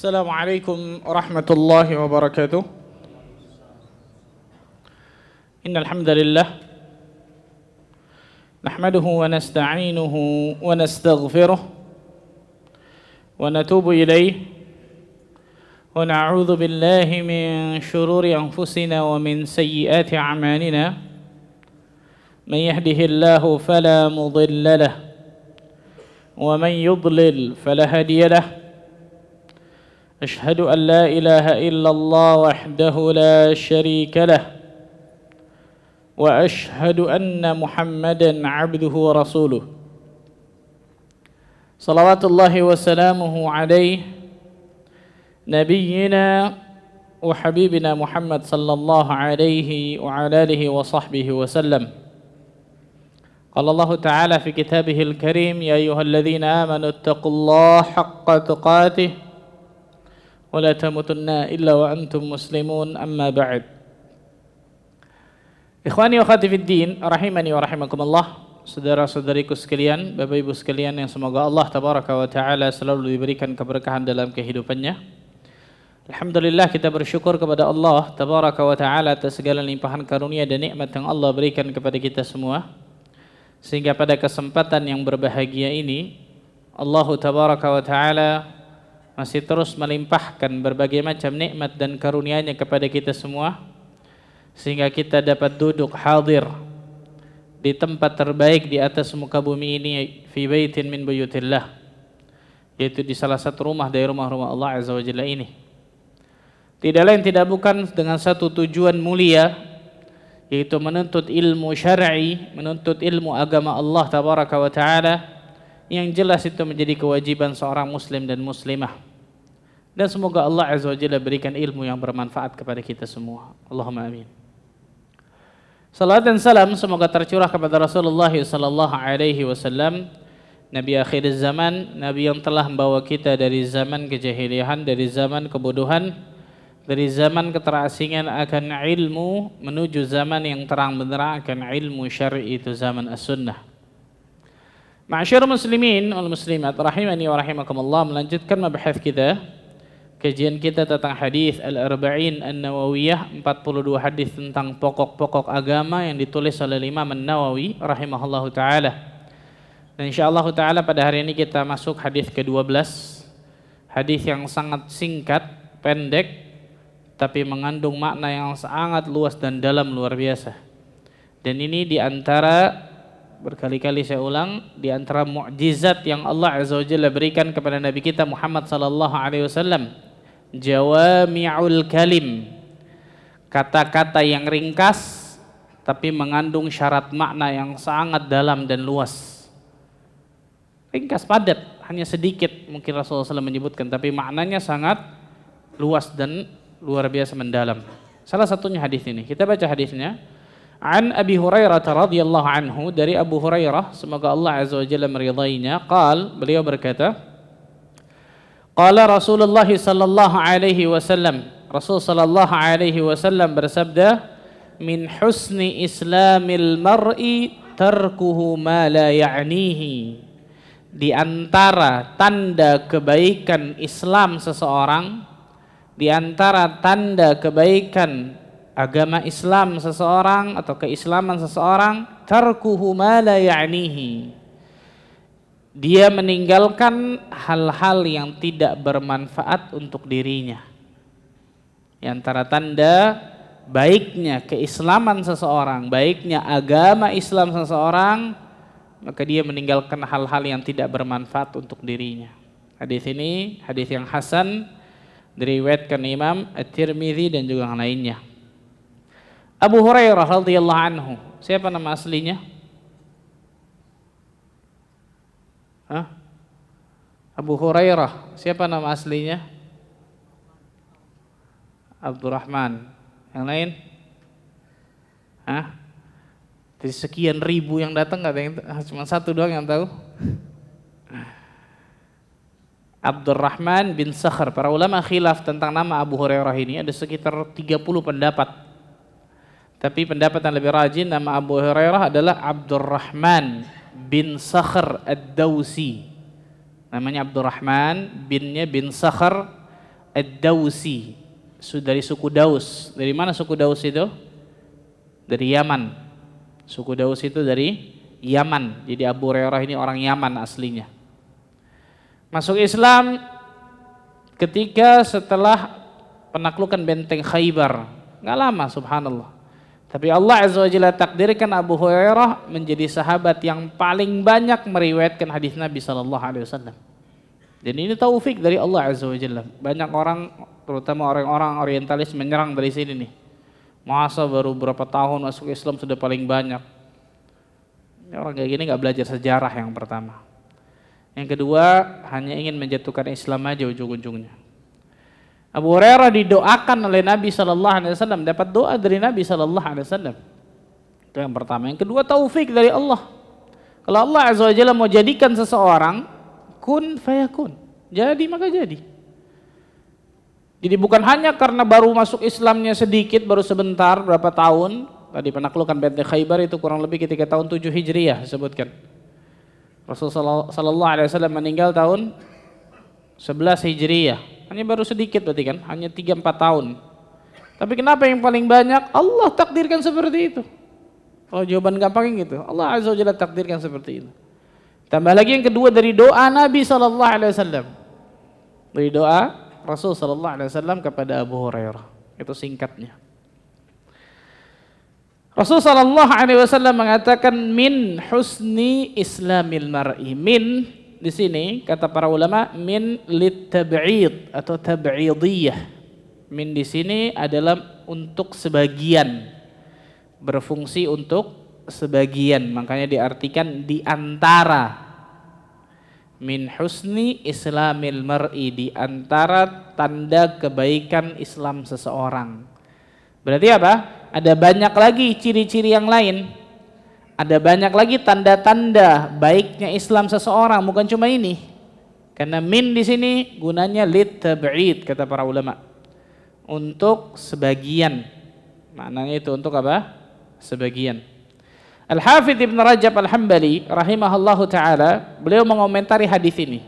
السلام عليكم ورحمة الله وبركاته. إن الحمد لله نحمده ونستعينه ونستغفره ونتوب إليه ونعوذ بالله من شرور أنفسنا ومن سيئات أعمالنا. من يهده الله فلا مضل له ومن يضلل فلا هادي له. أشهد أن لا إله إلا الله وحده لا شريك له وأشهد أن محمدا عبده ورسوله صلوات الله وسلامه عليه نبينا وحبيبنا محمد صلى الله عليه وعلى آله وصحبه وسلم. قال الله تعالى في كتابه الكريم: يا أيها الذين آمنوا اتقوا الله حق تقاته ولا تموتن إلا وأنتم مسلمون. أما بعد. Ikhwani wa akhwati fiddin, rahimani wa rahimakumullah. Saudara-saudariku sekalian, Bapak Ibu sekalian yang semoga Allah tabaraka wa taala selalu diberikan keberkahan dalam kehidupannya. Alhamdulillah, kita bersyukur kepada Allah tabaraka wa taala atas segala limpahan karunia dan nikmat yang Allah berikan kepada kita semua. Sehingga pada kesempatan yang berbahagia ini Allah tabaraka wa taala masih terus melimpahkan berbagai macam nikmat dan karunia-Nya kepada kita semua, sehingga kita dapat duduk hadir di tempat terbaik di atas muka bumi ini, fi baitin min buyutillah, yaitu di salah satu rumah dari rumah-rumah Allah Azza wa Jalla ini. Tidak lain tidak bukan dengan satu tujuan mulia, yaitu menuntut ilmu syar'i, menuntut ilmu agama Allah tabaraka wa taala, yang jelas itu menjadi kewajiban seorang muslim dan muslimah. Dan semoga Allah Azza wa Jalla berikan ilmu yang bermanfaat kepada kita semua. Allahumma amin. Salat dan salam semoga tercurah kepada Rasulullah sallallahu alaihi wasallam, Nabi akhir zaman, Nabi yang telah membawa kita dari zaman kejahilian, dari zaman kebodohan, dari zaman keterasingan akan ilmu menuju zaman yang terang benderang akan ilmu syar'i, itu zaman as-sunnah. Ma'asyiral muslimin wal muslimat rahimani wa rahimakumullah, melanjutkan mabahats kita, kajian kita tentang hadis Al-Arba'in An-Nawawiyah, 42 hadis tentang pokok-pokok agama yang ditulis oleh Imam An-Nawawi rahimahullahu taala. Dan insyaallah taala pada hari ini kita masuk hadis ke-12, hadis yang sangat singkat, pendek, tapi mengandung makna yang sangat luas dan dalam, luar biasa. Dan ini diantara, berkali-kali saya ulang, di antara mukjizat yang Allah Azza wa Jalla berikan kepada Nabi kita Muhammad sallallahu alaihi wasallam, jawami'ul kalim, kata-kata yang ringkas tapi mengandung syarat makna yang sangat dalam dan luas. Ringkas, padat, hanya sedikit mungkin Rasulullah SAW menyebutkan, tapi maknanya sangat luas dan luar biasa mendalam. Salah satunya hadis ini. Kita baca hadisnya. An Abi Hurairah radhiyallahu anhu, dari Abu Hurairah semoga Allah Azza wa Jalla meridainya, beliau berkata, qala Rasulullah sallallahu alaihi wasallam, Rasul sallallahu alaihi wasallam bersabda, min husni islamil mar'i tarkuhu ma la ya'nihi, di antara tanda kebaikan Islam seseorang, di antara tanda kebaikan agama Islam seseorang atau keislaman seseorang, tarkuhu ma la ya'nihi, dia meninggalkan hal-hal yang tidak bermanfaat untuk dirinya. Di antara tanda baiknya keislaman seseorang, baiknya agama Islam seseorang, maka dia meninggalkan hal-hal yang tidak bermanfaat untuk dirinya. Hadis ini hadis yang hasan, diriwayatkan Imam At-Tirmidzi dan juga yang lainnya. Abu Hurairah radhiyallahu anhu, siapa nama aslinya? Abu Hurairah, siapa nama aslinya? Abdurrahman. Yang lain? Dari sekian ribu yang datang nggak ada yang, cuma satu doang yang tahu. Abdurrahman bin Sakhr. Para ulama khilaf tentang nama Abu Hurairah ini, ada sekitar 30 pendapat. Tapi pendapat yang lebih rajin, nama Abu Hurairah adalah Abdurrahman bin Sakhr Ad-Dawsi. Namanya Abdurrahman, binnya bin Sakhr Ad-Dausi, dari suku Daus. Dari mana suku Daus itu? Dari Yaman. Suku Daus itu dari Yaman. Jadi Abu Hurairah ini orang Yaman aslinya. Masuk Islam ketika setelah penaklukan benteng Khaybar. Nggak lama, subhanallah. Tapi Allah Azza wa Jalla takdirkan Abu Hurairah menjadi sahabat yang paling banyak meriwayatkan hadis Nabi SAW. Dan ini taufik dari Allah Azza wa Jalla. Banyak orang, terutama orang-orang orientalis menyerang dari sini nih. Masa baru berapa tahun masuk Islam sudah paling banyak. Orang kayak gini nggak belajar sejarah yang pertama. Yang kedua, hanya ingin menjatuhkan Islam aja ujung-ujungnya. Abu Hurairah didoakan oleh Nabi SAW, dapat doa dari Nabi SAW. Itu yang pertama. Yang kedua, taufik dari Allah. Kalau Allah Azza wa Jalla mau jadikan seseorang, kun fayakun, jadi maka jadi. Jadi bukan hanya karena baru masuk Islamnya sedikit, baru sebentar, berapa tahun. Tadi penaklukan benteng Khaybar itu kurang lebih ketika tahun 7 Hijriah disebutkan. Rasulullah SAW meninggal tahun 11 Hijriah. Hanya baru sedikit berarti kan, hanya 3-4 tahun. Tapi kenapa yang paling banyak? Allah takdirkan seperti itu. Oh, jawaban gampang gitu. Allah Azza wa Jalla takdirkan seperti itu. Tambah lagi yang kedua dari doa Nabi SAW. Dari doa Rasul SAW kepada Abu Hurairah. Itu singkatnya. Rasul SAW mengatakan min husni islamil mar'i. Min di sini kata para ulama min litab'id atau tab'idiyah. Min di sini adalah untuk sebagian, berfungsi untuk sebagian, makanya diartikan di antara. Min husni islamil mar'i, di antara tanda kebaikan Islam seseorang. Berarti apa? Ada banyak lagi ciri-ciri yang lain. Ada banyak lagi tanda-tanda baiknya Islam seseorang, bukan cuma ini. Karena min di sini gunanya litab'id kata para ulama. Untuk sebagian. Maknanya itu untuk apa? Sebagian. Al-Hafidz Ibn Rajab Al-Hambali rahimahullahu taala, beliau mengomentari hadis ini.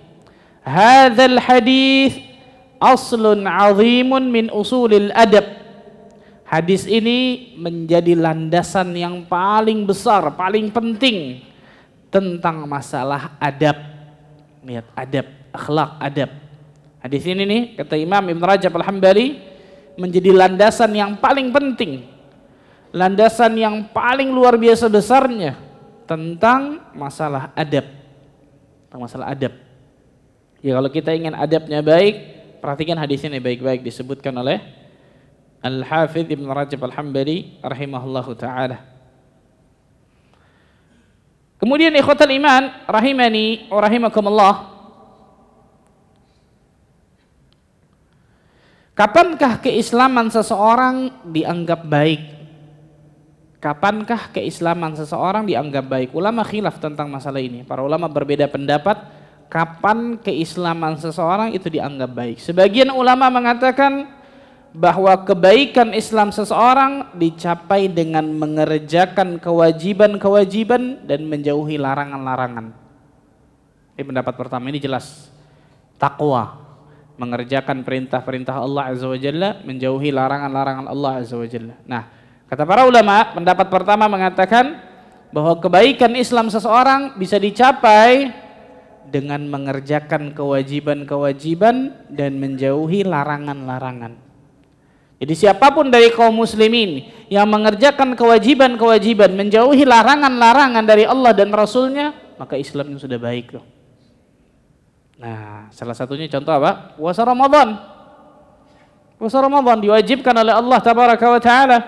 Hadzal hadis aslun 'azimun min usulil adab. Hadis ini menjadi landasan yang paling besar, paling penting tentang masalah adab. Lihat, adab, akhlak, adab. Hadis ini nih, kata Imam Ibn Rajab Al-Hambali, menjadi landasan yang paling penting, landasan yang paling luar biasa besarnya tentang masalah adab. Tentang masalah adab. Ya, kalau kita ingin adabnya baik, perhatikan hadis ini baik-baik, disebutkan oleh Al-Hafidz Ibn Rajab Al-Hambali rahimahullahu ta'ala. Kemudian ikhwatal iman rahimani wa rahimakumullah, kapankah keislaman seseorang dianggap baik? Kapankah keislaman seseorang dianggap baik? Ulama khilaf tentang masalah ini. Para ulama berbeda pendapat kapan keislaman seseorang itu dianggap baik. Sebagian ulama mengatakan bahwa kebaikan Islam seseorang dicapai dengan mengerjakan kewajiban-kewajiban dan menjauhi larangan-larangan. Ini pendapat pertama, ini jelas. Taqwa, mengerjakan perintah-perintah Allah Azza wa Jalla, menjauhi larangan-larangan Allah Azza wa Jalla. Nah, kata para ulama, pendapat pertama mengatakan bahwa kebaikan Islam seseorang bisa dicapai dengan mengerjakan kewajiban-kewajiban dan menjauhi larangan-larangan. Jadi siapapun dari kaum muslimin yang mengerjakan kewajiban-kewajiban, menjauhi larangan-larangan dari Allah dan Rasulnya, maka Islamnya sudah baik loh. Nah, salah satunya contoh apa? Puasa Ramadan. Puasa Ramadan diwajibkan oleh Allah Tabaraka wa Ta'ala.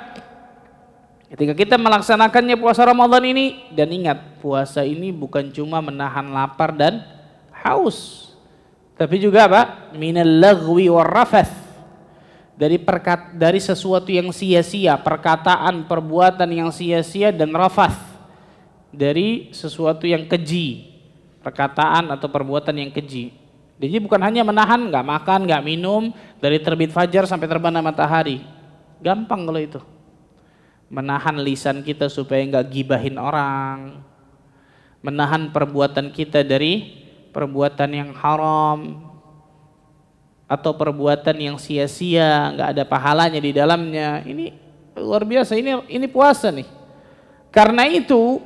Ketika kita melaksanakannya puasa Ramadan ini, dan ingat, puasa ini bukan cuma menahan lapar dan haus, tapi juga apa? Minal lagwi war rafath. Dari sesuatu yang sia-sia, perkataan, perbuatan yang sia-sia dan rafath, dari sesuatu yang keji, perkataan atau perbuatan yang keji. Jadi bukan hanya menahan, nggak makan, nggak minum dari terbit fajar sampai terbenam matahari. Gampang kalau itu. Menahan lisan kita supaya nggak gibahin orang, menahan perbuatan kita dari perbuatan yang haram, atau perbuatan yang sia-sia, nggak ada pahalanya di dalamnya. Ini luar biasa, ini puasa nih. Karena itu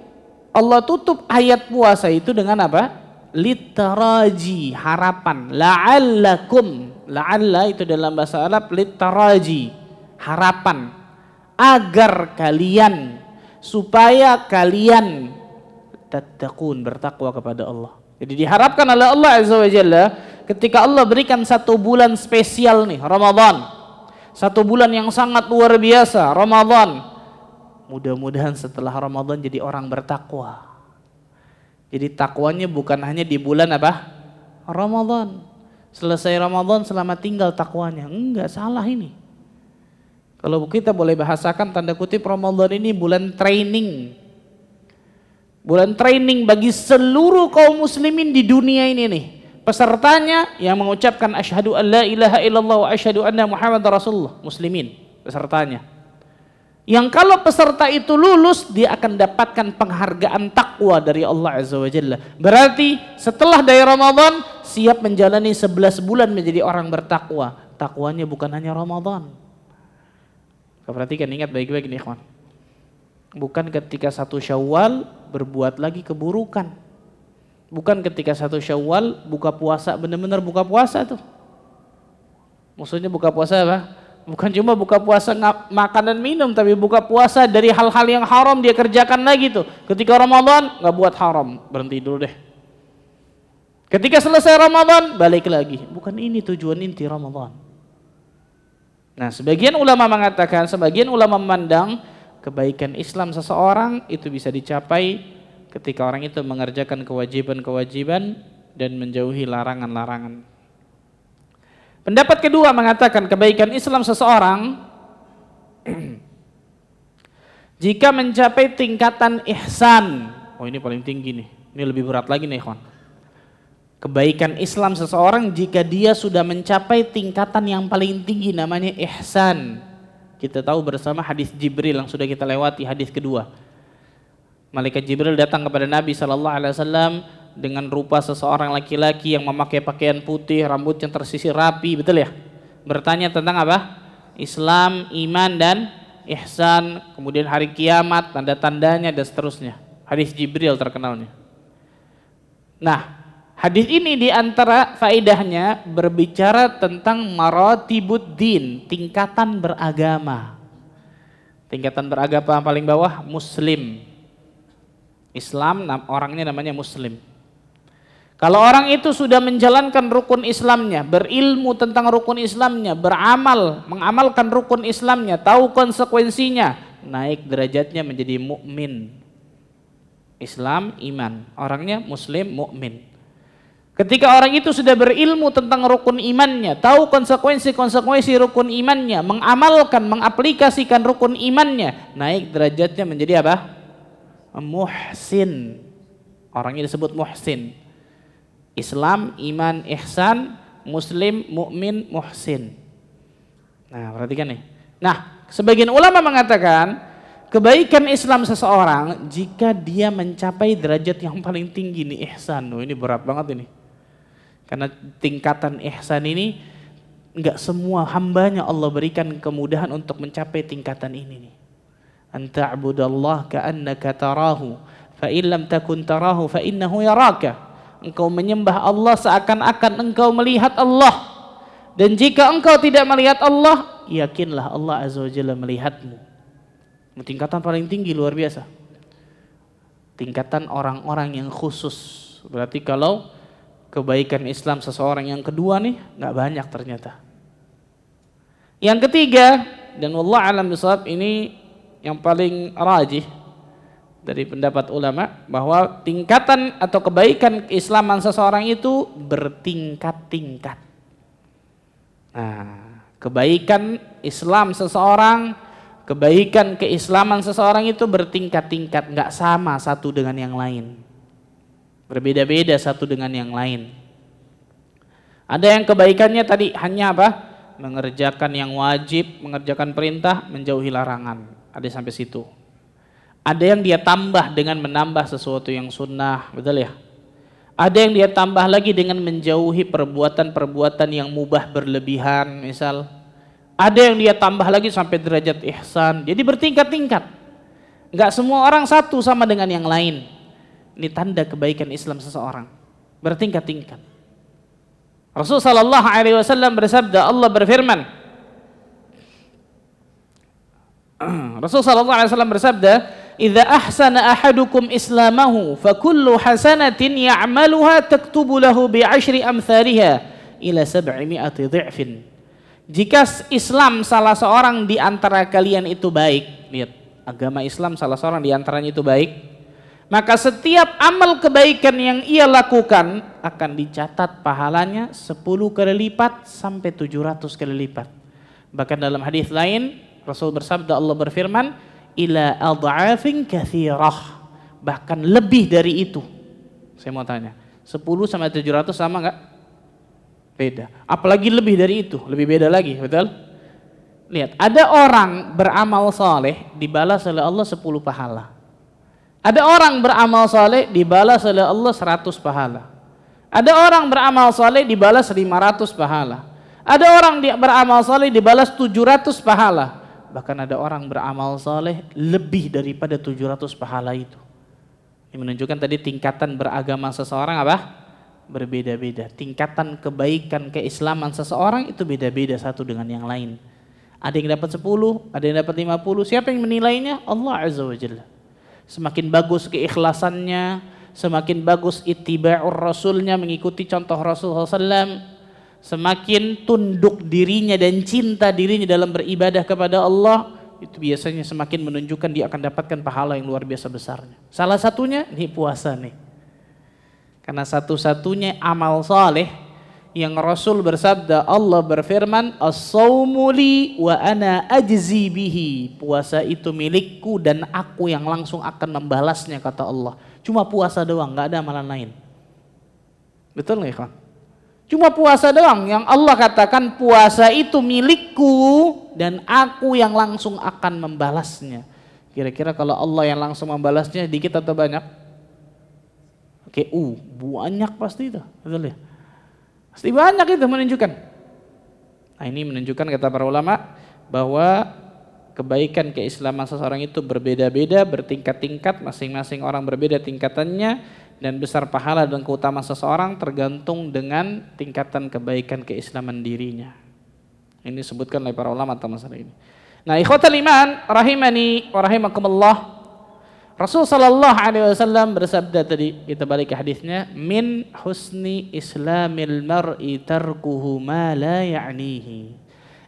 Allah tutup ayat puasa itu dengan apa? Litaraji, harapan. La'allakum, la'alla itu dalam bahasa Arab litaraji, harapan. Agar kalian, supaya kalian tattaqun, bertakwa kepada Allah. Jadi diharapkan oleh Allah Azza wa Jalla ketika Allah berikan satu bulan spesial nih, Ramadan. Satu bulan yang sangat luar biasa, Ramadan. Mudah-mudahan setelah Ramadan jadi orang bertakwa. Jadi takwanya bukan hanya di bulan apa? Ramadan. Selesai Ramadan selama tinggal takwanya. Enggak, salah ini. Kalau kita boleh bahasakan tanda kutip, Ramadan ini bulan training. Bulan training bagi seluruh kaum muslimin di dunia ini nih. Pesertanya yang mengucapkan asyhadu an la ilaha illallah wa asyhadu anna muhammadar rasulullah, muslimin pesertanya. Yang kalau peserta itu lulus, dia akan dapatkan penghargaan takwa dari Allah Azza wa Jalla. Berarti setelah dari Ramadan siap menjalani 11 bulan menjadi orang bertakwa. Takwanya bukan hanya Ramadan. Perhatikan, ingat baik-baik nih ikhwan. Bukan ketika 1 Syawal berbuat lagi keburukan. Bukan ketika 1 Syawal buka puasa, benar-benar buka puasa tuh. Maksudnya buka puasa apa? Bukan cuma buka puasa makan dan minum, tapi buka puasa dari hal-hal yang haram dia kerjakan lagi tuh. Ketika Ramadan nggak buat haram, berhenti dulu deh. Ketika selesai Ramadan balik lagi. Bukan ini tujuan inti Ramadan. Nah, sebagian ulama mengatakan, sebagian ulama memandang kebaikan Islam seseorang itu bisa dicapai ketika orang itu mengerjakan kewajiban-kewajiban dan menjauhi larangan-larangan. Pendapat kedua mengatakan kebaikan Islam seseorang jika mencapai tingkatan ihsan. Oh, ini paling tinggi nih. Ini lebih berat lagi nih, ikhwan. Kebaikan Islam seseorang jika dia sudah mencapai tingkatan yang paling tinggi, namanya ihsan. Kita tahu bersama hadis Jibril yang sudah kita lewati, hadis kedua. Malaikat Jibril datang kepada Nabi SAW dengan rupa seseorang laki-laki yang memakai pakaian putih, rambut yang tersisir rapi, betul ya? Bertanya tentang apa? Islam, iman dan ihsan, kemudian hari kiamat, tanda-tandanya dan seterusnya. Hadis Jibril terkenalnya. Nah, hadis ini diantara faedahnya berbicara tentang maratibuddin, tingkatan beragama. Tingkatan beragama paling bawah Muslim. Islam, orangnya namanya Muslim. Kalau orang itu sudah menjalankan rukun Islamnya, berilmu tentang rukun Islamnya, beramal, mengamalkan rukun Islamnya, tahu konsekuensinya, naik derajatnya menjadi mukmin. Islam, iman. Orangnya Muslim, mukmin. Ketika orang itu sudah berilmu tentang rukun imannya, tahu konsekuensi rukun imannya, mengamalkan, mengaplikasikan rukun imannya, naik derajatnya menjadi apa? Muhsin. Orangnya disebut muhsin. Islam, iman, ihsan, Muslim, mukmin, muhsin. Nah, perhatikan nih. Nah, sebagian ulama mengatakan kebaikan Islam seseorang jika dia mencapai derajat yang paling tinggi nih, ihsan. Oh, ini berat banget ini. Karena tingkatan ihsan ini enggak semua hambanya Allah berikan kemudahan untuk mencapai tingkatan ini nih. Anta'budallaha ka'annaka tarahu fa in lam takun tarahu fa innahu yaraka. Engkau menyembah Allah seakan-akan engkau melihat Allah. Dan jika engkau tidak melihat Allah, yakinlah Allah Azza wa Jalla melihatmu. Tingkatan paling tinggi, luar biasa. Tingkatan orang-orang yang khusus. Berarti kalau kebaikan Islam seseorang yang kedua nih, nggak banyak ternyata. Yang ketiga, dan wallahu a'lam bishawab, ini yang paling rajih dari pendapat ulama, bahwa tingkatan atau kebaikan keislaman seseorang itu bertingkat-tingkat. Nah, kebaikan Islam seseorang, kebaikan keislaman seseorang itu bertingkat-tingkat, nggak sama satu dengan yang lain. Berbeda-beda satu dengan yang lain. Ada yang kebaikannya tadi hanya apa? Mengerjakan yang wajib, mengerjakan perintah, menjauhi larangan. Ada sampai situ. Ada yang dia tambah dengan menambah sesuatu yang sunnah, betul ya? Ada yang dia tambah lagi dengan menjauhi perbuatan-perbuatan yang mubah berlebihan misal. Ada yang dia tambah lagi sampai derajat ihsan. Jadi bertingkat-tingkat. Enggak semua orang satu sama dengan yang lain. Ini tanda kebaikan Islam seseorang. Bertingkat-tingkat. Rasul sallallahu alaihi wasallam bersabda, Allah berfirman. Rasul sallallahu alaihi wasallam bersabda, "Idza ahsana ahadukum islamahu fa kullu hasanatin ya'maluha taktubu lahu bi 'ashri amsalha ila 700 dhi'fin." Jika Islam salah seorang di antara kalian itu baik, lihat, agama Islam salah seorang di antaranya itu baik, maka setiap amal kebaikan yang ia lakukan akan dicatat pahalanya 10 kali lipat sampai 700 kali lipat. Bahkan dalam hadis lain Rasul bersabda, Allah berfirman, ila adha'afin katsirah, bahkan lebih dari itu. Saya mau tanya, 10 sama 700 sama enggak? Beda. Apalagi lebih dari itu, lebih beda lagi, betul? Lihat, ada orang beramal saleh dibalas oleh Allah 10 pahala. Ada orang beramal saleh dibalas oleh Allah 100 pahala. Ada orang beramal saleh dibalas 500 pahala. Ada orang beramal saleh dibalas 700 pahala. Bahkan ada orang beramal saleh lebih daripada 700 pahala itu. Ini menunjukkan tadi tingkatan beragama seseorang apa? Berbeda-beda. Tingkatan kebaikan keislaman seseorang itu beda-beda satu dengan yang lain. Ada yang dapat 10, ada yang dapat 50. Siapa yang menilainya? Allah Azza wa Jalla. Semakin bagus keikhlasannya, semakin bagus ittiba'ur rasulnya, mengikuti contoh Rasulullah SAW, semakin tunduk dirinya dan cinta dirinya dalam beribadah kepada Allah, itu biasanya semakin menunjukkan dia akan dapatkan pahala yang luar biasa besarnya. Salah satunya ini puasa nih. Karena satu-satunya amal saleh yang Rasul bersabda, Allah berfirman, as-saumu li wa ana ajzi bihi. Puasa itu milikku dan aku yang langsung akan membalasnya, kata Allah. Cuma puasa doang, enggak ada amalan lain. Betul enggak, ikhwan? Cuma puasa doang yang Allah katakan puasa itu milikku dan aku yang langsung akan membalasnya. Kira-kira kalau Allah yang langsung membalasnya dikit atau banyak? Oke, banyak pasti itu. Betul ya? Pasti banyak itu menunjukkan. Nah, ini menunjukkan kata para ulama bahwa kebaikan keislaman seseorang itu berbeda-beda, bertingkat-tingkat, masing-masing orang berbeda tingkatannya, dan besar pahala dan keutamaan seseorang tergantung dengan tingkatan kebaikan keislaman dirinya. Ini disebutkan oleh para ulama tentang masalah ini. Nah, ikhwatal iman rahimani wa rahimakumullah. Rasul sallallahu alaihi wasallam bersabda tadi, kita balik ke hadisnya, min husni islamil mar'i tarkuhu ma la ya'nihi.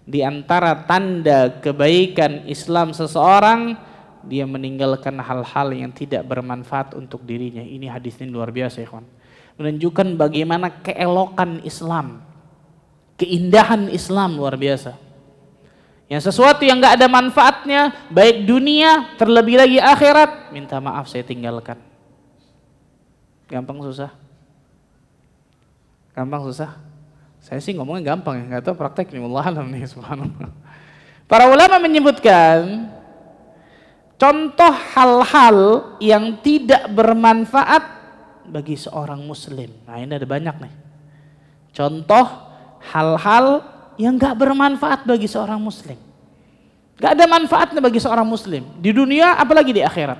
Di antara tanda kebaikan Islam seseorang, dia meninggalkan hal-hal yang tidak bermanfaat untuk dirinya. Ini hadis ini luar biasa, ikhwan. Menunjukkan bagaimana keelokan Islam, keindahan Islam luar biasa. Yang sesuatu yang enggak ada manfaatnya, baik dunia, terlebih lagi akhirat, minta maaf saya tinggalkan. Gampang susah? Gampang susah? Saya sih ngomongnya gampang ya, enggak tahu praktek nih, wallah alam nih, subhanallah. Para ulama menyebutkan contoh hal-hal yang tidak bermanfaat bagi seorang muslim. Nah, ini ada banyak nih. Contoh hal-hal yang gak bermanfaat bagi seorang muslim. Gak ada manfaatnya bagi seorang muslim di dunia apalagi di akhirat.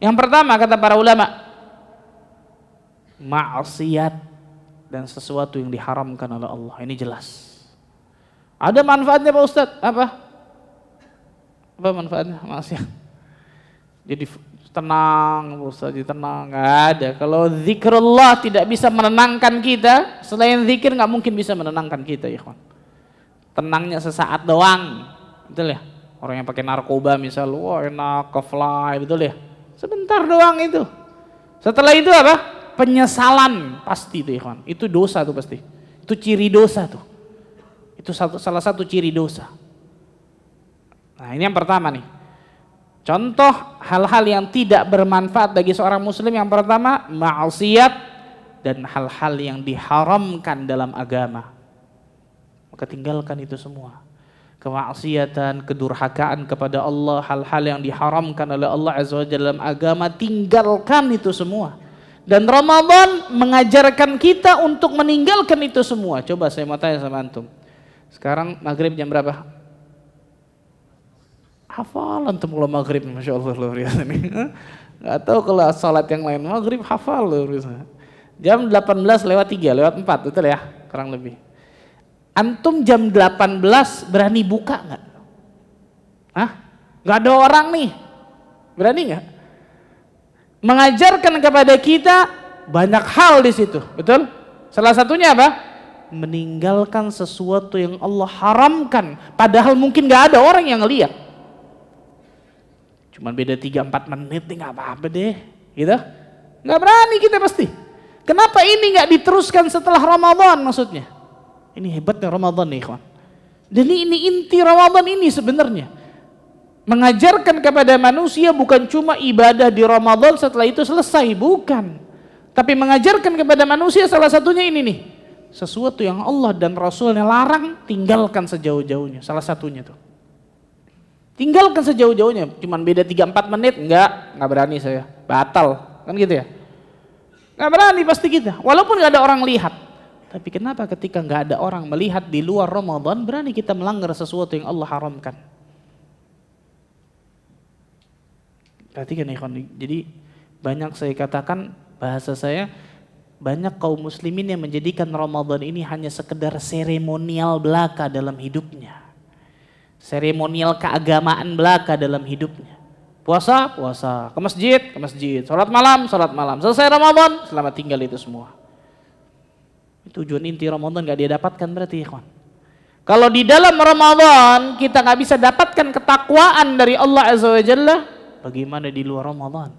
Yang pertama kata para ulama, maksiat dan sesuatu yang diharamkan oleh Allah. Ini jelas. Ada manfaatnya Pak Ustadz? Apa manfaatnya? Maksiat. Jadi tenang, Ustaz, tenang, nggak ada. Kalau zikrullah tidak bisa menenangkan kita, selain zikir nggak mungkin bisa menenangkan kita, ya kawan. Tenangnya sesaat doang, betul ya? Orang yang pakai narkoba misal, wah enak, ke fly, betul ya? Sebentar doang itu. Setelah itu apa? Penyesalan pasti itu, ya kawan. Itu dosa tuh pasti. Itu ciri dosa tuh. Itu salah satu ciri dosa. Nah, ini yang pertama nih. Contoh hal-hal yang tidak bermanfaat bagi seorang muslim, yang pertama maksiat dan hal-hal yang diharamkan dalam agama. Maka tinggalkan itu semua. Kemaksiatan, kedurhakaan kepada Allah, hal-hal yang diharamkan oleh Allah Azza wa Jalla dalam agama, tinggalkan itu semua. Dan Ramadan mengajarkan kita untuk meninggalkan itu semua. Coba saya mau tanya sama antum. Sekarang maghrib jam berapa? Hafal antum kalau maghrib, Masya Allah luar biasa nih. Gak tahu kalau sholat yang lain, maghrib hafal luar biasa. Jam 18:03, lewat 4, betul ya? Kurang lebih. Antum jam 18 berani buka nggak? Hah? Nggak ada orang nih, berani nggak? Mengajarkan kepada kita banyak hal di situ, betul? Salah satunya apa? Meninggalkan sesuatu yang Allah haramkan, padahal mungkin nggak ada orang yang lihat. Cuman beda 3-4 menit nih, nggak apa-apa deh, gitu? Nggak berani kita pasti. Kenapa ini nggak diteruskan setelah Ramadan maksudnya? Ini hebatnya Ramadan nih, ikhwan. Dan ini inti Ramadan ini sebenarnya. Mengajarkan kepada manusia bukan cuma ibadah di Ramadan setelah itu selesai, bukan. Tapi mengajarkan kepada manusia salah satunya ini nih. Sesuatu yang Allah dan Rasulnya larang, tinggalkan sejauh-jauhnya. Salah satunya tuh. Tinggalkan sejauh-jauhnya. Cuman beda 3-4 menit, enggak berani saya. Batal, kan gitu ya. Enggak berani pasti kita, walaupun enggak ada orang lihat. Tapi kenapa ketika enggak ada orang melihat di luar Ramadan, berani kita melanggar sesuatu yang Allah haramkan? Perhatikan ya, jadi banyak saya katakan, bahasa saya, banyak kaum muslimin yang menjadikan Ramadan ini hanya sekedar seremonial belaka dalam hidupnya. Seremonial keagamaan belaka dalam hidupnya. Puasa, ke masjid, salat malam, selesai Ramadan, selamat tinggal itu semua. Tujuan inti Ramadan gak dia dapatkan berarti, ikhwan. Kalau di dalam Ramadan kita gak bisa dapatkan ketakwaan dari Allah Azza wa Jalla, bagaimana di luar Ramadan?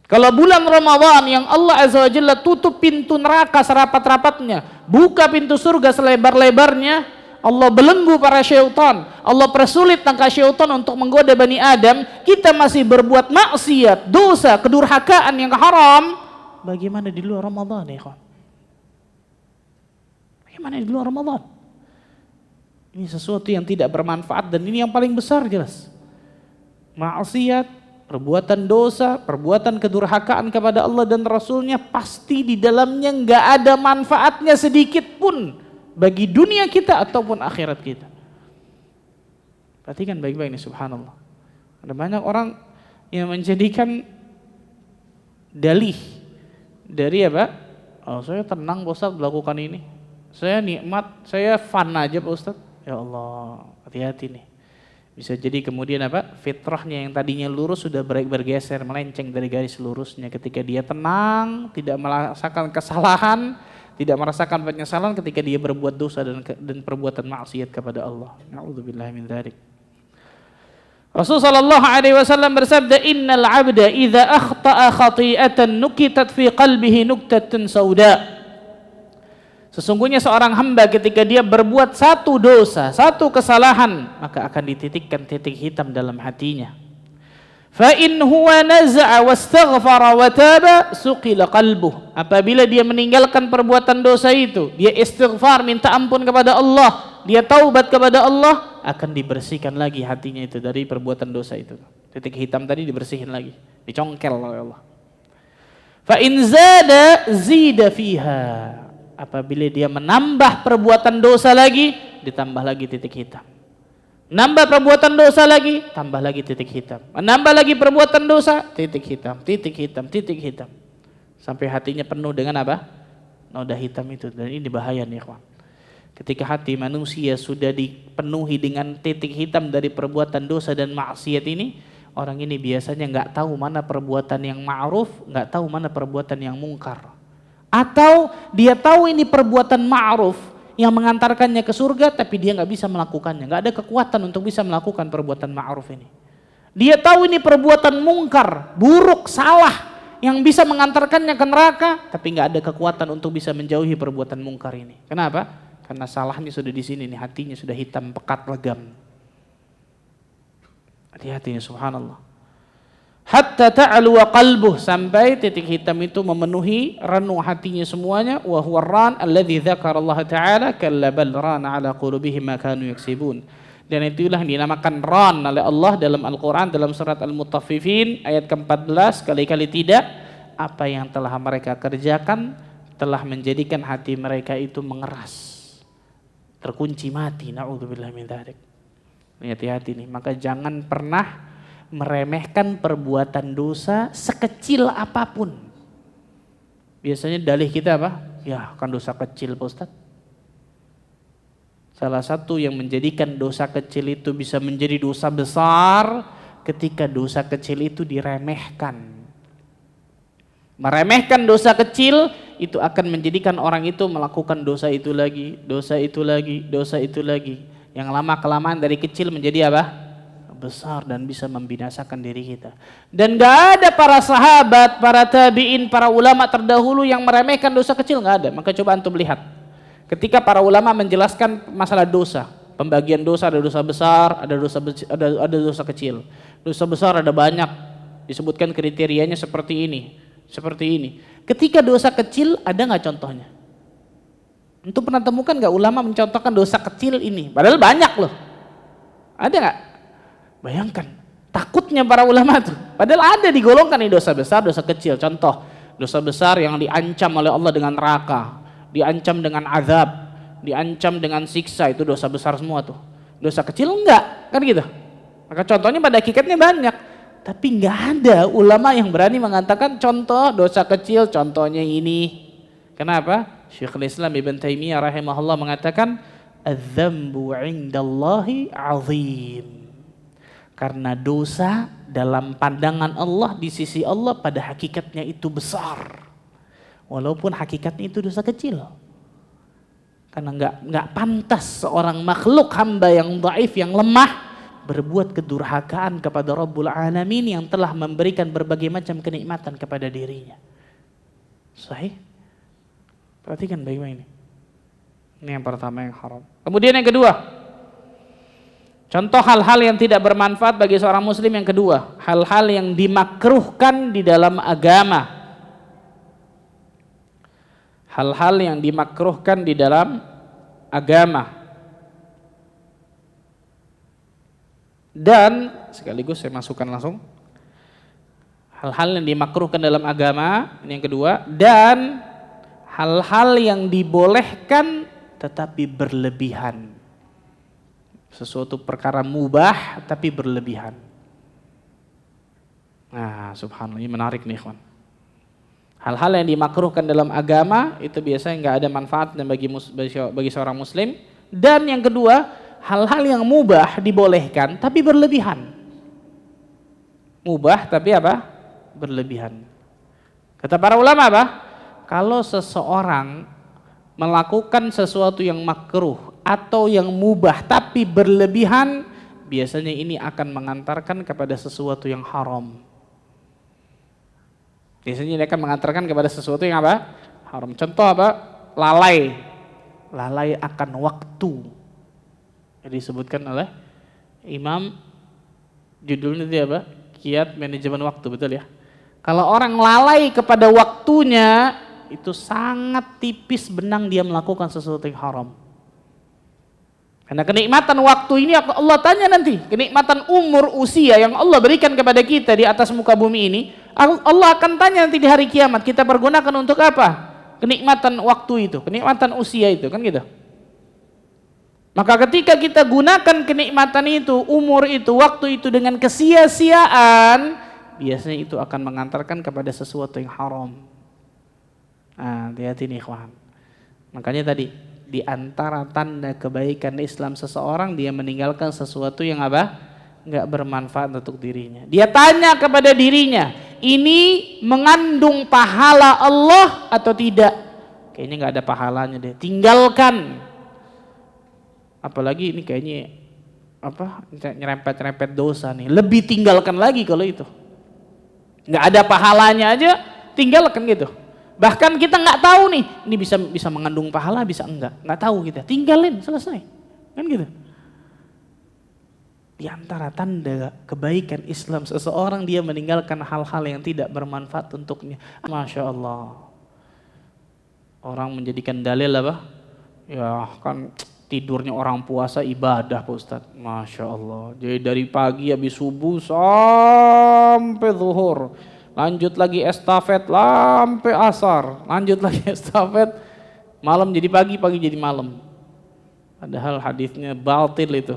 Kalau bulan Ramadan yang Allah Azza wa Jalla tutup pintu neraka serapat-rapatnya, buka pintu surga selebar-lebarnya, Allah belenggu para syaitan, Allah persulit tangka syaitan untuk menggoda Bani Adam, kita masih berbuat maksiat, dosa, kedurhakaan yang haram, bagaimana di luar Ramadan, ikhwan? Bagaimana di luar Ramadan? Ini sesuatu yang tidak bermanfaat dan ini yang paling besar jelas. Maksiat, perbuatan dosa, perbuatan kedurhakaan kepada Allah dan Rasulnya pasti di dalamnya nggak ada manfaatnya sedikit pun bagi dunia kita ataupun akhirat kita. Perhatikan baik-baik nih, subhanallah. Ada banyak orang yang menjadikan dalih dari apa? Oh, saya tenang Pak Ustaz melakukan ini. Saya nikmat, saya fun aja Pak Ustaz. Ya Allah, hati-hati nih. Bisa jadi kemudian apa? Fitrahnya yang tadinya lurus sudah bergeser, melenceng dari garis lurusnya ketika dia tenang, tidak merasakan kesalahan, tidak merasakan penyesalan ketika dia berbuat dosa dan perbuatan maksiat kepada Allah. Na'udzubillahi min dzalik. Rasulullah sallallahu alaihi wasallam bersabda, "Innal 'abda idza akhta'a khati'atan nukitat fi qalbihi nuktatun sauda." Sesungguhnya seorang hamba ketika dia berbuat satu dosa, satu kesalahan, maka akan dititikkan titik hitam dalam hatinya. Fa in huwa naza'a wastaghfara wa taba suqila qalbuh. Apabila dia meninggalkan perbuatan dosa itu, dia istighfar, minta ampun kepada Allah, dia taubat kepada Allah, akan dibersihkan lagi hatinya itu dari perbuatan dosa itu. Titik hitam tadi dibersihin lagi, dicongkel oleh Allah. Fa in zada zida fiha. Apabila dia menambah perbuatan dosa lagi, ditambah lagi titik hitam. Nambah perbuatan dosa lagi, tambah lagi titik hitam. Menambah lagi perbuatan dosa, titik hitam, titik hitam, titik hitam. Sampai hatinya penuh dengan apa? Noda hitam itu. Dan ini bahaya nih, kawan. Ketika hati manusia sudah dipenuhi dengan titik hitam dari perbuatan dosa dan maksiat ini, orang ini biasanya nggak tahu mana perbuatan yang ma'ruf, nggak tahu mana perbuatan yang mungkar. Atau dia tahu ini perbuatan ma'ruf yang mengantarkannya ke surga, tapi dia nggak bisa melakukannya, nggak ada kekuatan untuk bisa melakukan perbuatan ma'ruf ini. Dia tahu ini perbuatan mungkar, buruk, salah, yang bisa mengantarkannya ke neraka, tapi nggak ada kekuatan untuk bisa menjauhi perbuatan mungkar ini. Kenapa? Karena salahnya sudah di sini, nih hatinya sudah hitam, pekat, legam. Hati-hati, subhanallah. Hatta ta'alu wa qalbuh, sampai titik hitam itu memenuhi ranu hatinya semuanya. Wa huwa ar-ran alladzi dzakara Allah Ta'ala kalla bal rana ala qulubihim ma kanu yaksibun. Dan itulah yang dinamakan ran oleh Allah dalam Al-Qur'an dalam surat Al-Mutaffifin ayat ke-14, kali-kali tidak apa yang telah mereka kerjakan telah menjadikan hati mereka itu mengeras, terkunci mati. Na'udzubillah min dzalik. Hati-hati nih, maka jangan pernah meremehkan perbuatan dosa sekecil apapun. Biasanya dalih kita apa? Ya kan dosa kecil Pak Ustadz. Salah satu yang menjadikan dosa kecil itu bisa menjadi dosa besar ketika dosa kecil itu diremehkan. Meremehkan dosa kecil itu akan menjadikan orang itu melakukan dosa itu lagi, dosa itu lagi, dosa itu lagi. Yang lama kelamaan dari kecil menjadi apa? Besar dan bisa membinasakan diri kita. Dan gak ada para sahabat, para tabi'in, para ulama terdahulu yang meremehkan dosa kecil, gak ada. Maka coba antum lihat. Ketika para ulama menjelaskan masalah dosa, pembagian dosa, ada dosa besar, ada dosa kecil. Dosa besar ada banyak, disebutkan kriterianya seperti ini, seperti ini. Ketika dosa kecil ada nggak contohnya? Untuk pernah temukan nggak ulama mencontohkan dosa kecil ini? Padahal banyak loh. Ada nggak? Bayangkan takutnya para ulama tuh. Padahal ada digolongkan nih dosa besar, dosa kecil. Contoh dosa besar yang diancam oleh Allah dengan neraka, diancam dengan azab, diancam dengan siksa, itu dosa besar semua tuh. Dosa kecil enggak, kan gitu. Maka contohnya pada hakikatnya banyak. Tapi nggak ada ulama yang berani mengatakan contoh dosa kecil, contohnya ini. Kenapa? Syekhul Islam Ibn Taimiyah rahimahullah mengatakan adz-dzambu 'indallahi 'azim. Karena dosa dalam pandangan Allah, di sisi Allah pada hakikatnya itu besar. Walaupun hakikatnya itu dosa kecil. Karena nggak pantas seorang makhluk hamba yang dhaif, yang lemah, berbuat kedurhakaan kepada Rabbul Alamin yang telah memberikan berbagai macam kenikmatan kepada dirinya. Sahih? Perhatikan baik-baik ini. Ini yang pertama yang haram. Kemudian yang kedua, contoh hal-hal yang tidak bermanfaat bagi seorang muslim yang kedua, hal-hal yang dimakruhkan di dalam agama. Hal-hal yang dimakruhkan di dalam agama. Dan sekaligus saya masukkan langsung hal-hal yang dimakruhkan dalam agama, ini yang kedua, dan hal-hal yang dibolehkan tetapi berlebihan. Sesuatu perkara mubah tapi berlebihan. Nah, subhanallah, ini menarik nih, kawan. Hal-hal yang dimakruhkan dalam agama itu biasanya nggak ada manfaatnya bagi seorang muslim. Dan yang kedua, hal-hal yang mubah dibolehkan tapi berlebihan. Mubah tapi apa? Berlebihan. Kata para ulama apa? Kalau seseorang melakukan sesuatu yang makruh atau yang mubah tapi berlebihan, biasanya ini akan mengantarkan kepada sesuatu yang haram. Biasanya ini akan mengantarkan kepada sesuatu yang apa? Haram. Contoh apa? Lalai. Lalai akan waktu. Jadi disebutkan oleh Imam, judulnya itu apa? Kiat manajemen waktu, betul ya? Kalau orang lalai kepada waktunya, itu sangat tipis benang dia melakukan sesuatu yang haram. Karena kenikmatan waktu ini Allah tanya nanti, kenikmatan umur usia yang Allah berikan kepada kita di atas muka bumi ini, Allah akan tanya nanti di hari kiamat, kita pergunakan untuk apa? Kenikmatan waktu itu, kenikmatan usia itu, kan gitu. Maka ketika kita gunakan kenikmatan itu, umur itu, waktu itu dengan kesia-siaan, biasanya itu akan mengantarkan kepada sesuatu yang haram. Nah, hati-hati nih kawan. Makanya tadi di antara tanda kebaikan Islam seseorang, dia meninggalkan sesuatu yang apa? Enggak bermanfaat untuk dirinya. Dia tanya kepada dirinya, ini mengandung pahala Allah atau tidak? Kayaknya enggak ada pahalanya deh. Tinggalkan. Apalagi ini kayaknya apa? Nyerempet-nyerempet dosa nih. Lebih tinggalkan lagi kalau itu. Enggak ada pahalanya aja, tinggalkan gitu. Bahkan kita nggak tahu nih, ini bisa mengandung pahala, bisa enggak, nggak tahu kita, tinggalin, selesai, kan gitu. Di antara tanda kebaikan Islam seseorang, dia meninggalkan hal-hal yang tidak bermanfaat untuknya. Masya Allah. Orang menjadikan dalil apa? Ya kan tidurnya orang puasa ibadah Pak Ustaz. Masya Allah. Jadi dari pagi habis subuh sampai zuhur lanjut lagi estafet sampai asar, lanjut lagi estafet, malam jadi pagi, pagi jadi malam. Padahal hadisnya batil itu.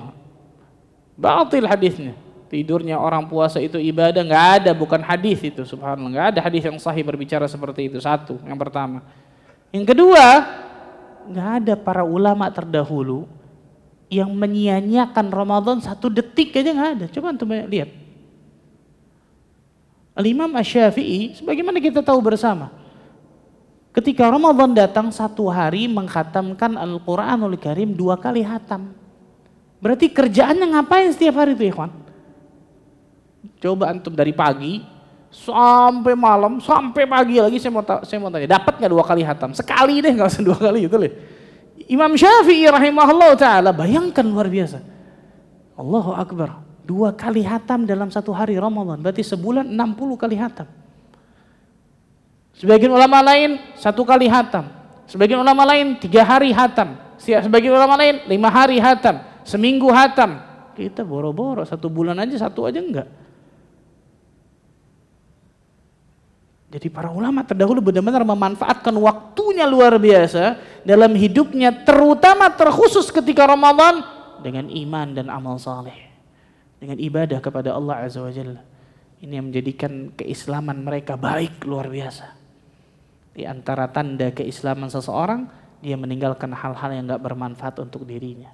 Batil hadisnya. Tidurnya orang puasa itu ibadah, nggak ada, bukan hadis itu, subhanallah, nggak ada hadis yang sahih berbicara seperti itu. Satu, yang pertama. Yang kedua, nggak ada para ulama terdahulu yang menyia-nyiakan Ramadan 1 detik aja, nggak ada. Coba antum lihat. Al-Imam Asy-Syafi'i, sebagaimana kita tahu bersama, ketika Ramadan datang 1 hari mengkhatamkan Al-Quranul Karim 2 kali hatam. Berarti kerjaannya ngapain setiap hari itu, ikhwan? Coba antum dari pagi sampai malam, sampai pagi lagi, saya mau tanya, dapat nggak 2 kali hatam? Sekali deh, nggak usah 2 kali itu loh. Imam Syafi'i rahimahullah ta'ala, bayangkan, luar biasa. Allahu Akbar, 2 kali hatam dalam 1 hari Ramadan, berarti sebulan 60 kali hatam. Sebagian ulama lain 1 kali hatam, sebagian ulama lain 3 hari hatam, sebagian ulama lain 5 hari hatam, seminggu hatam. Kita boro-boro 1 bulan aja 1 aja enggak. Jadi para ulama terdahulu benar-benar memanfaatkan waktunya luar biasa dalam hidupnya, terutama terkhusus ketika Ramadan, dengan iman dan amal saleh, dengan ibadah kepada Allah Azza wa Jalla. Ini yang menjadikan keislaman mereka baik luar biasa. Di antara tanda keislaman seseorang, dia meninggalkan hal-hal yang enggak bermanfaat untuk dirinya.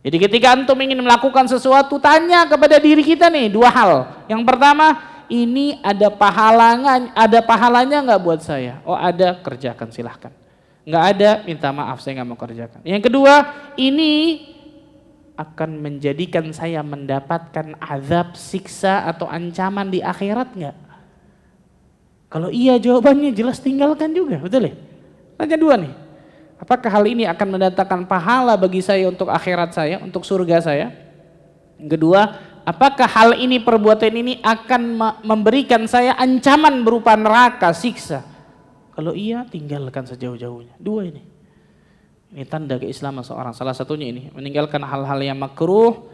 Jadi ketika antum ingin melakukan sesuatu, tanya kepada diri kita nih 2 hal. Yang pertama, ini ada pahalanya nggak buat saya? Oh ada, kerjakan, silahkan. Nggak ada, minta maaf, saya nggak mau kerjakan. Yang kedua, ini akan menjadikan saya mendapatkan azab, siksa atau ancaman di akhirat nggak? Kalau iya, jawabannya jelas tinggalkan juga, betul ya? Tanya 2 nih. Apakah hal ini akan mendatangkan pahala bagi saya untuk akhirat saya, untuk surga saya? Yang kedua, apakah hal ini, perbuatan ini akan memberikan saya ancaman berupa neraka, siksa? Kalau iya, tinggalkan sejauh-jauhnya. 2 ini. Ini tanda keislaman seorang. Salah satunya ini, meninggalkan hal-hal yang makruh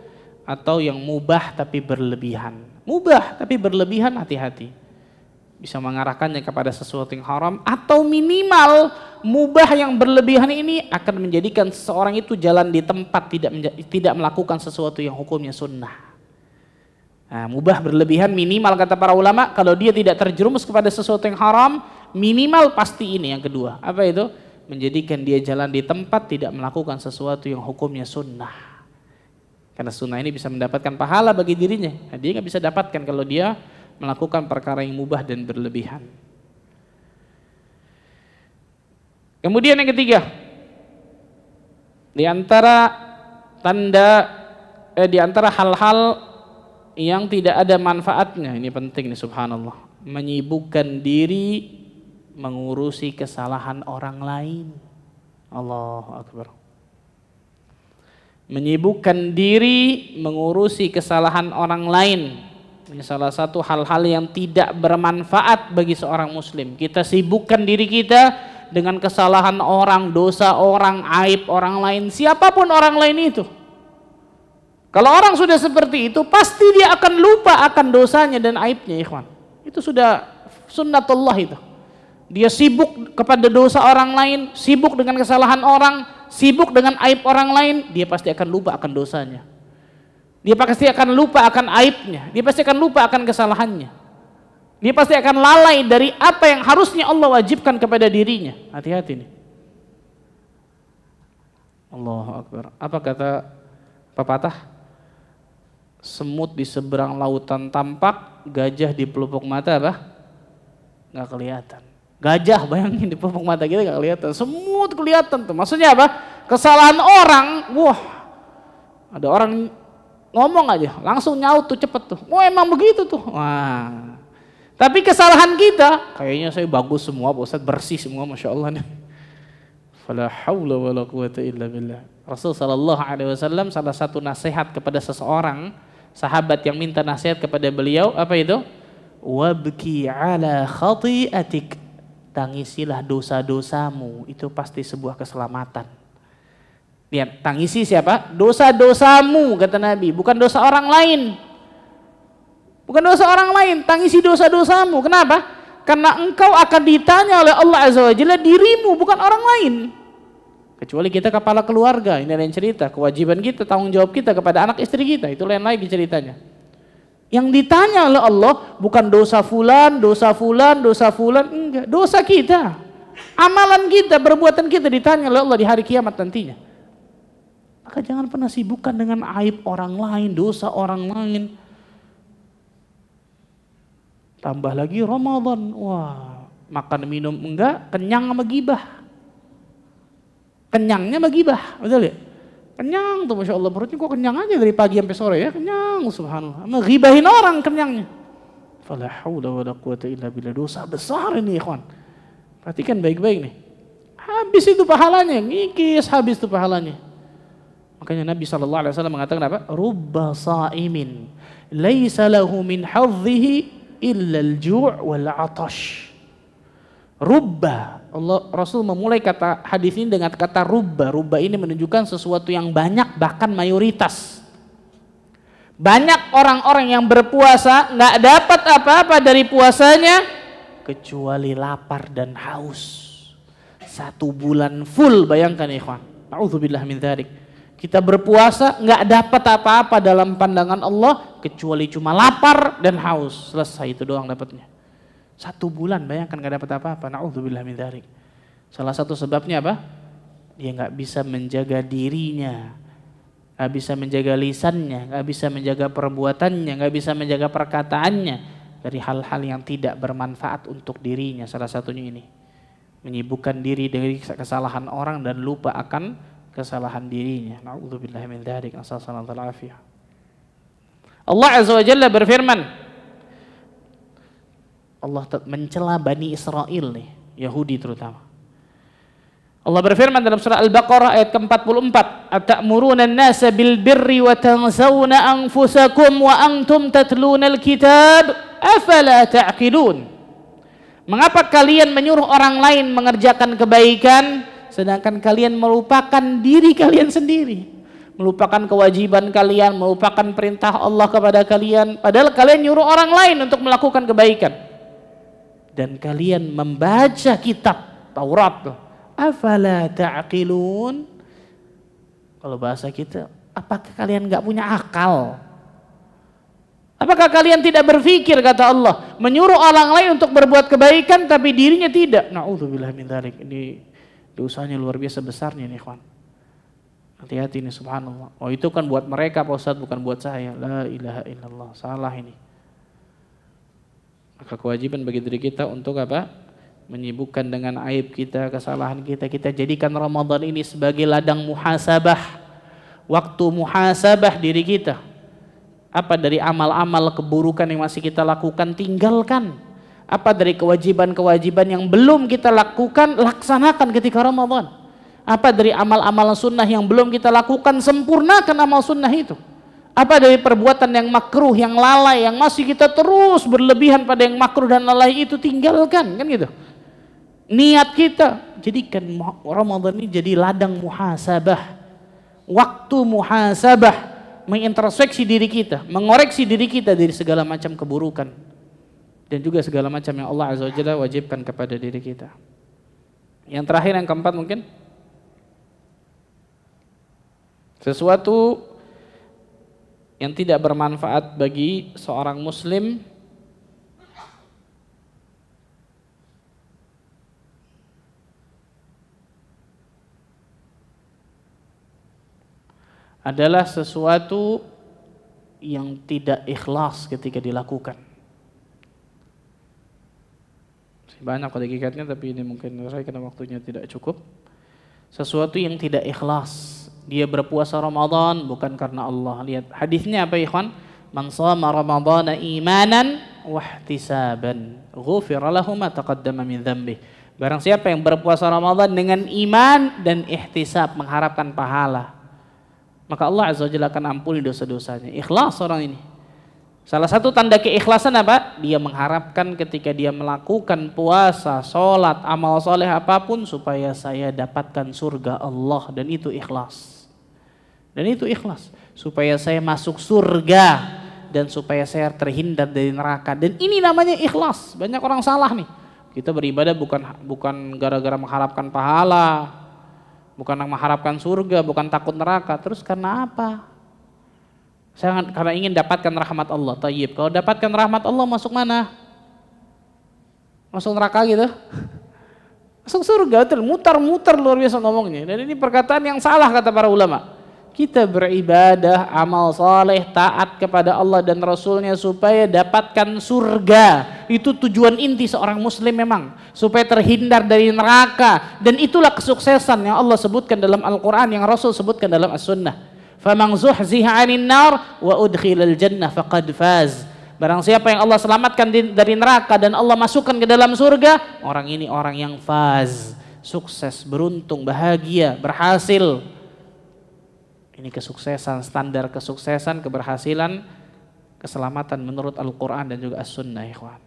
atau yang mubah tapi berlebihan. Mubah tapi berlebihan, hati-hati. Bisa mengarahkannya kepada sesuatu yang haram, atau minimal mubah yang berlebihan ini akan menjadikan seseorang itu jalan di tempat, tidak melakukan sesuatu yang hukumnya sunnah. Nah, mubah berlebihan minimal kata para ulama, kalau dia tidak terjerumus kepada sesuatu yang haram, minimal pasti ini yang kedua. Apa itu? Menjadikan dia jalan di tempat, tidak melakukan sesuatu yang hukumnya sunnah. Karena sunnah ini bisa mendapatkan pahala bagi dirinya. Nah, dia nggak bisa dapatkan kalau dia melakukan perkara yang mubah dan berlebihan. Kemudian yang ketiga, di antara hal-hal yang tidak ada manfaatnya, ini penting nih, subhanallah, menyibukkan diri mengurusi kesalahan orang lain. Allahu Akbar. Menyibukkan diri mengurusi kesalahan orang lain. Ini salah satu hal-hal yang tidak bermanfaat bagi seorang muslim. Kita sibukkan diri kita dengan kesalahan orang, dosa orang, aib orang lain, siapapun orang lain itu. Kalau orang sudah seperti itu, pasti dia akan lupa akan dosanya dan aibnya, ikhwan. Itu sudah sunnatullah itu. Dia sibuk kepada dosa orang lain, sibuk dengan kesalahan orang, sibuk dengan aib orang lain, dia pasti akan lupa akan dosanya. Dia pasti akan lupa akan aibnya, dia pasti akan lupa akan kesalahannya. Dia pasti akan lalai dari apa yang harusnya Allah wajibkan kepada dirinya. Hati-hati nih. Allahu Akbar. Apa kata pepatah? Semut di seberang lautan tampak, gajah di pelupuk mata apa? Nggak kelihatan. Gajah, bayangin, di pelupuk mata kita nggak kelihatan. Semut kelihatan tuh. Maksudnya apa? Kesalahan orang, wah, ada orang ngomong aja, langsung nyaut tuh, cepet tuh. Oh emang begitu tuh. Wah. Tapi kesalahan kita, kayaknya saya bagus semua, Pak Ustaz, bersih semua, Masya Allah nih. Fala hawla wala quwata illa billah. Rasul sallallahu alaihi wasallam, salah satu nasihat kepada seseorang sahabat yang minta nasihat kepada beliau, apa itu? Wabki ala khati'atik. Tangisilah dosa-dosamu, itu pasti sebuah keselamatan. Lihat, tangisi siapa? Dosa-dosamu, kata Nabi, bukan dosa orang lain. Bukan dosa orang lain, tangisi dosa-dosamu. Kenapa? Karena engkau akan ditanya oleh Allah Azza wa Jalla dirimu, bukan orang lain. Kecuali kita kepala keluarga, ini lain cerita. Kewajiban kita, tanggung jawab kita kepada anak istri kita, itu lain lagi ceritanya. Yang ditanya oleh Allah bukan dosa fulan, enggak. Dosa kita, amalan kita, perbuatan kita ditanya oleh Allah di hari kiamat nantinya. Maka jangan pernah sibukkan dengan aib orang lain, dosa orang lain. Tambah lagi Ramadan, wah, makan minum enggak, kenyang sama gibah. Kenyangnya sama gibah, betul ya? Kenyang tuh, Masya Allah, perutnya kok kenyang aja dari pagi sampai sore ya, kenyang, subhanallah. Sama gibahin orang kenyangnya. Fala haula wala quwata illa billah, dosa besar ini ikhwan. Perhatikan baik-baik nih. Habis itu pahalanya, ngikis habis itu pahalanya. Makanya Nabi SAW mengatakan apa? Rubba sa'imin laisa lahu min hadhihi illa al-ju' wal 'atash. Rubba, Rasul memulai kata hadis ini dengan kata rubba. Rubba ini menunjukkan sesuatu yang banyak, bahkan mayoritas. Banyak orang-orang yang berpuasa nggak dapat apa-apa dari puasanya kecuali lapar dan haus. 1 bulan full, bayangkan ikhwan. A'udzubillah min dzalik. Kita berpuasa nggak dapat apa-apa dalam pandangan Allah kecuali cuma lapar dan haus. Selesai, itu doang dapatnya. 1 bulan, bayangkan nggak dapat apa-apa. Na'udzubillah min dzalik. Salah satu sebabnya apa? Dia nggak bisa menjaga dirinya, nggak bisa menjaga lisannya, nggak bisa menjaga perbuatannya, nggak bisa menjaga perkataannya dari hal-hal yang tidak bermanfaat untuk dirinya. Salah satunya ini, menyibukkan diri dari kesalahan orang dan lupa akan kesalahan dirinya. Na'udzubillah min dzalik. Nasallallahu alaihi wasallam. Allah Azza wa Jalla berfirman, Allah mencela Bani Israel nih, Yahudi terutama. Allah berfirman dalam surah Al-Baqarah ayat ke-44, "Atamuruna an-nasa bil birri wa tansawna anfusakum wa antum tatluna al-kitab, afala ta'qilun." Mengapa kalian menyuruh orang lain mengerjakan kebaikan sedangkan kalian melupakan diri kalian sendiri? Melupakan kewajiban kalian, melupakan perintah Allah kepada kalian, padahal kalian nyuruh orang lain untuk melakukan kebaikan. Dan kalian membaca kitab Taurat. Afala ta'qilun? Kalau bahasa kita, apakah kalian enggak punya akal? Apakah kalian tidak berpikir, kata Allah, menyuruh orang lain untuk berbuat kebaikan tapi dirinya tidak? Na'udzubillah min dzalik. Ini dosanya luar biasa besarnya nih, ikhwan. Hati-hati nih, subhanallah. Oh, itu kan buat mereka Pak Ustadz, bukan buat saya. La ilaha illallah. Salah ini. Maka kewajiban bagi diri kita untuk apa? Menyibukkan dengan aib kita, kesalahan kita. Kita jadikan Ramadan ini sebagai ladang muhasabah. Waktu muhasabah diri kita. Apa dari amal-amal keburukan yang masih kita lakukan, tinggalkan. Apa dari kewajiban-kewajiban yang belum kita lakukan, laksanakan ketika Ramadan. Apa dari amal-amal sunnah yang belum kita lakukan, sempurnakan amal sunnah itu. Apa dari perbuatan yang makruh, yang lalai, yang masih kita terus berlebihan pada yang makruh dan lalai itu, tinggalkan, kan gitu. Niat kita, jadikan Ramadan ini jadi ladang muhasabah. Waktu muhasabah, mengintrospeksi diri kita, mengoreksi diri kita dari segala macam keburukan. Dan juga segala macam yang Allah Azza wa Jalla wajibkan kepada diri kita. Yang terakhir, yang keempat mungkin. Sesuatu yang tidak bermanfaat bagi seorang muslim adalah sesuatu yang tidak ikhlas ketika dilakukan. Banyak kodikatnya, tapi ini mungkin saya karena waktunya tidak cukup. Sesuatu yang tidak ikhlas. Dia berpuasa Ramadan bukan karena Allah. Lihat hadisnya apa ikhwan? Man shama Ramadhana imanan wa ihtisaban, ghufira lahu ma taqaddama min dhanbi. Barang siapa yang berpuasa Ramadan dengan iman dan ihtisab, mengharapkan pahala, maka Allah Azza wa Jalla akan ampuni dosa-dosanya. Ikhlas orang ini. Salah satu tanda keikhlasan apa? Dia mengharapkan ketika dia melakukan puasa, sholat, amal soleh apapun supaya saya dapatkan surga Allah, dan itu ikhlas. Dan itu ikhlas supaya saya masuk surga dan supaya saya terhindar dari neraka. Dan ini namanya ikhlas. Banyak orang salah nih. Kita beribadah bukan gara-gara mengharapkan pahala, bukan mengharapkan surga, bukan takut neraka. Terus karena apa? Karena ingin dapatkan rahmat Allah. Tayyib. Kalau dapatkan rahmat Allah masuk mana? Masuk neraka gitu? Masuk surga, betul. Mutar-mutar luar biasa ngomongnya. Dan ini perkataan yang salah kata para ulama. Kita beribadah, amal soleh, taat kepada Allah dan Rasulnya supaya dapatkan surga. Itu tujuan inti seorang muslim memang. Supaya terhindar dari neraka. Dan itulah kesuksesan yang Allah sebutkan dalam Al-Quran, yang Rasul sebutkan dalam As-Sunnah. فَمَنْ زُحْزِحَ عَنِ النَّارِ وَأُدْخِلَ الْجَنَّةِ فَقَدْ فَازَ. Barang siapa yang Allah selamatkan dari neraka dan Allah masukkan ke dalam surga, orang ini orang yang faz, sukses, beruntung, bahagia, berhasil. Ini kesuksesan, standar kesuksesan, keberhasilan, keselamatan menurut Al-Quran dan juga As-Sunnah, ikhwan.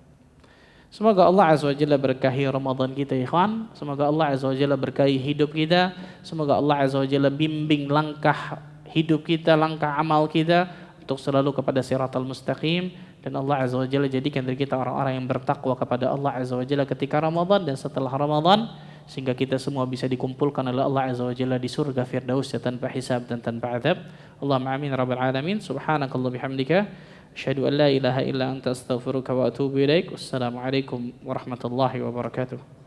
Semoga Allah Azza wa Jalla berkahi Ramadan kita, ikhwan. Semoga Allah Azza wa Jalla berkahi hidup kita. Semoga Allah Azza wa Jalla bimbing langkah hidup kita, langkah amal kita untuk selalu kepada siratal mustaqim. Dan Allah Azza wa Jalla jadikan dari kita orang-orang yang bertakwa kepada Allah Azza wa Jalla ketika Ramadan dan setelah Ramadan, sehingga kita semua bisa dikumpulkan oleh Allah Azza wa Jalla di surga Firdaus tanpa hisab dan tanpa azab. Allahumma amin rabbal alamin. Subhanakallah bihamdika asyhadu an la ilaha illa anta astaghfiruka wa atubu ilaik. Wassalamualaikum warahmatullahi wabarakatuh.